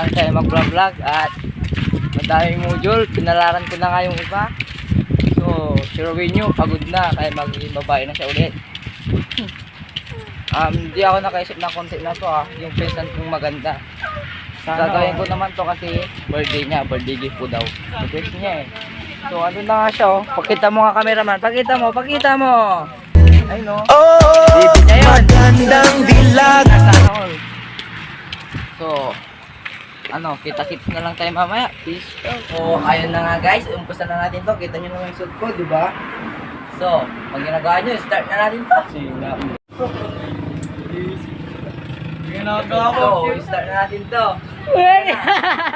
lang tayo mag-vlog at madaming module. Pinalaran ko na nga yung iba. So, Sherwin nyo, pagod na. Kaya magiging babae na siya ulit. Hindi ako nakaisip ng content na to yung pinsan kong maganda. Gagawin ko naman to kasi birthday niya. Birthday gift ko daw. Request niya eh. So, ano na nga siya Pakita mo nga cameraman. Pakita mo. Ay no. Baby niya yun. Magandang dilag. So, kita-kits na lang tayo mamaya. Peace. So, ayun na nga guys. Umpisa na natin to. Kita nyo naman yung suit ko, di ba? So, pag ginagawa nyo, start na natin to. So, start na natin to.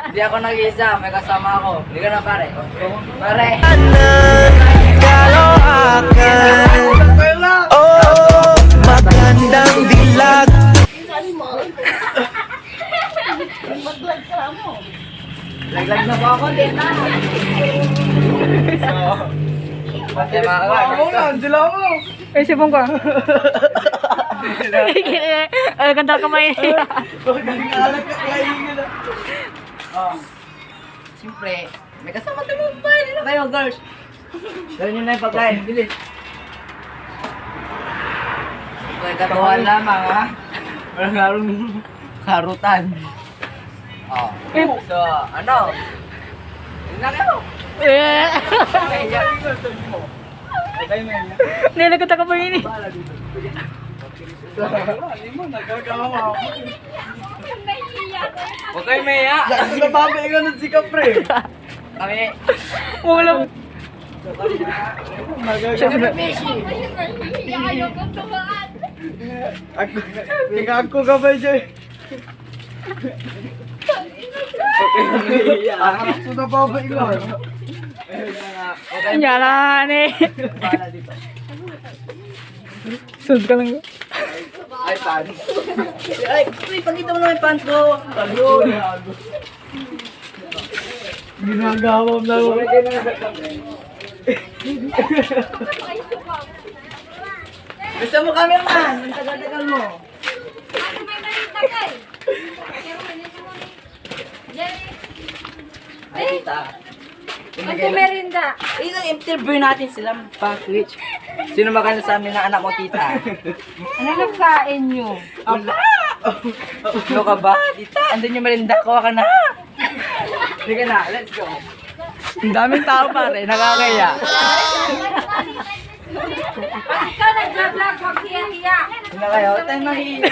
Hindi ako nag-iisa. May kasama ako. Hindi ka na pare. Pare. Oh, magandang dilag. Laglag na ba ako? Hindi na. So, pati mga kawag. Eh, sipong ka. Ay, ganda kamay niya. Siyempre, may kasama tayo ba? Hindi na kayo, girls. Gawin nyo na yung pagkain. Bilis. Okay, katuhan lamang, ha? Walang larong karutan. So, Yun na kayo. Eh. Nilagot ako pa yun eh. Huwag kayo maya. Nababaingan si Kapre. Kami. Wala. Ako ka ba dyan? Ako nababaingan. Nyalan eh. Sunod ka lang. Ay, pants. Ay, pagkita mo naman yung pants ko. Ayun. Ginagawam na ako. Gusto mo cameraman? Ang tagal-tagal mo. Ay, tita. Magmerinda. Interview natin sila pa-Twitch. Sino maganda sa amin na anak mo, tita? Ano nagkain nyo? Wala! Ano ka ba, tita? Andun yung merinda, kuha ka na. Hindi ka na, let's go. Ang daming tao pare, nakakaya. Pag ikaw nag-vlog, huwag hiya-hiya. Hindi na kayo, tayo mahiya.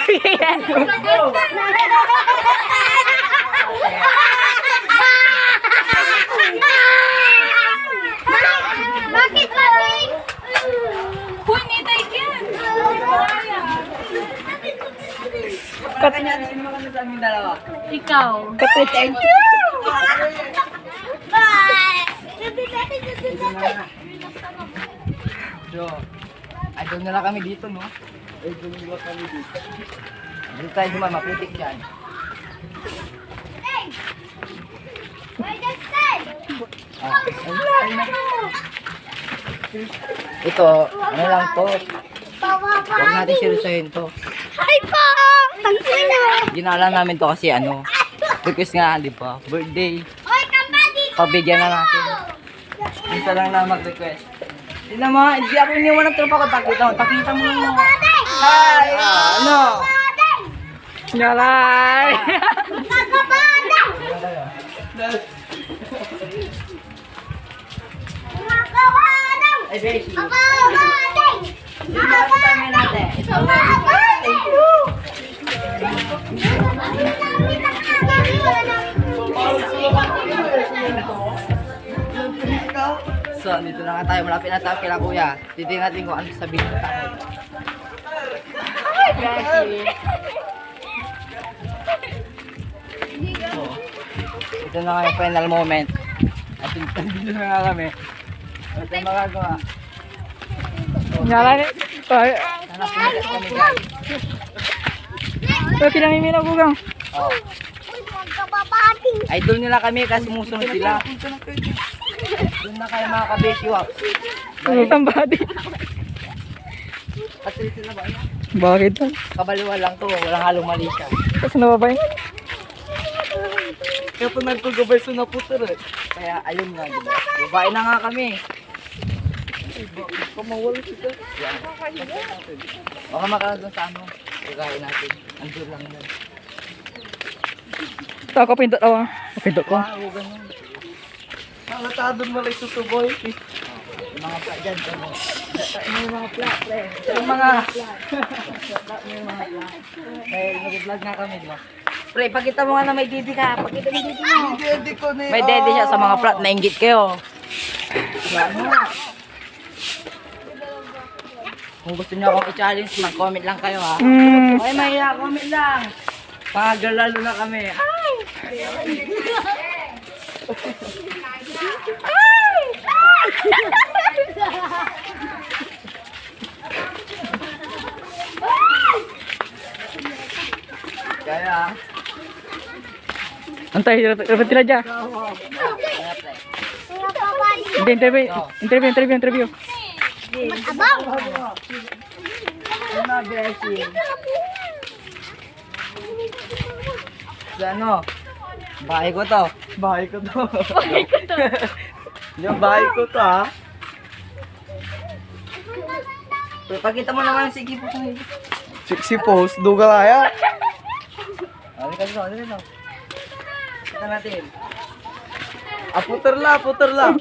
Bakit mami? Huy, may taikin. Kanya, sino maganda sa amin dalawa? Ikaw. Kapit. So, idol na lang kami dito, no? Idol na lang kami dito. Dito tayo naman, maputik dyan. Ito, ano lang to? Huwag natin sirusahin to. Hi po! Tangsina! Ginala namin to kasi request nga, di ba? Birthday. Oy, kapatid! Pabigyan na natin. Isa lang na mag-request. Tignan mo, hindi ako iniwan ng tropa ko. Pakita mo lang. Hi! Ano? Nyalan. Ay, Beshi. Dito ako sa amin natin. Thank you. So, dito na nga tayo. Malapit na tayo kila kuya. Titingnan natin kung ano sabihin ng tao. Hi, Beshi. So, ito na nga yung final moment. At dito na nga kami. Ano tayo magagawa? Nyalan eh. Ay, Sana pumitas kami guys. pinamimina ko gang. Oh. Idol nila kami kasi sumusunod sila. Doon na kayo mga kabeshi, wow. Ang body. Patrito na ba? Bakit? Kabaliwa lang to, walang halong mali siya. Tapos nababayin. Katunan ko gabay sa naputer eh. Kaya ayun nga, diba? Babae na nga kami. Kamawala siya. Yan. Baka makalagang sa ano. Kakain natin. Andun lang yan. Ito ako pindot ako. Pindot ko. Wow, ganun. Halatadon mo lang susuboy. Yung mga pla dyan. Yung mga pla, pre. Yung mga... Yung mga pla. Kaya nag-vlog nga kami, diba? Pre, pakita mo nga na may didi ka. Pakita mo didi mo. Hindi ko ni... May dede siya sa mga plat. Nainggit kayo. Kung gusto niyo akong i-challenge, mag-comment lang kayo ha. Okay, mahiya, comment lang. Pagalalo na kami. Ay! Kaya, Antay, dapat tila dyan. kaya pre. Hindi, interview. Abang. Ano, blessing? Sa ano? Bahay ko to. Bahay ko to. Yung bahay ko to ha. Pero pakita mo naman yung sige po sa iyo. Sexy pose. Duga kaya. Ano ka dito? Ano dito? Kita natin. Puter la.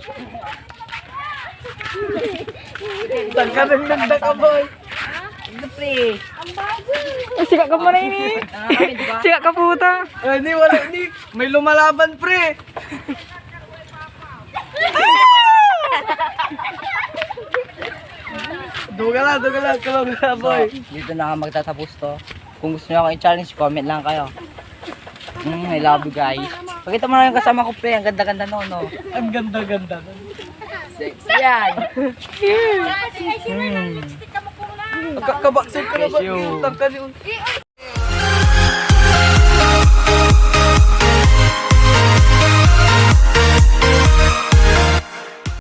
Tagka ng ganda ka boy. Ano pre? Sika ka mo na ini. Kami, di ba? Sika ka puta. Ni wala ni. May lumalaban pre. Duga la boy. Dito na nga magtatapos to. Kung gusto niyo akong i-challenge, comment lang kayo. I love you guys. Pakita mo na yung kasama ko pre. Ang ganda-ganda no. Ang ganda. Sexy yan. Kabaksin ko na ba? Thank you. Tangka ni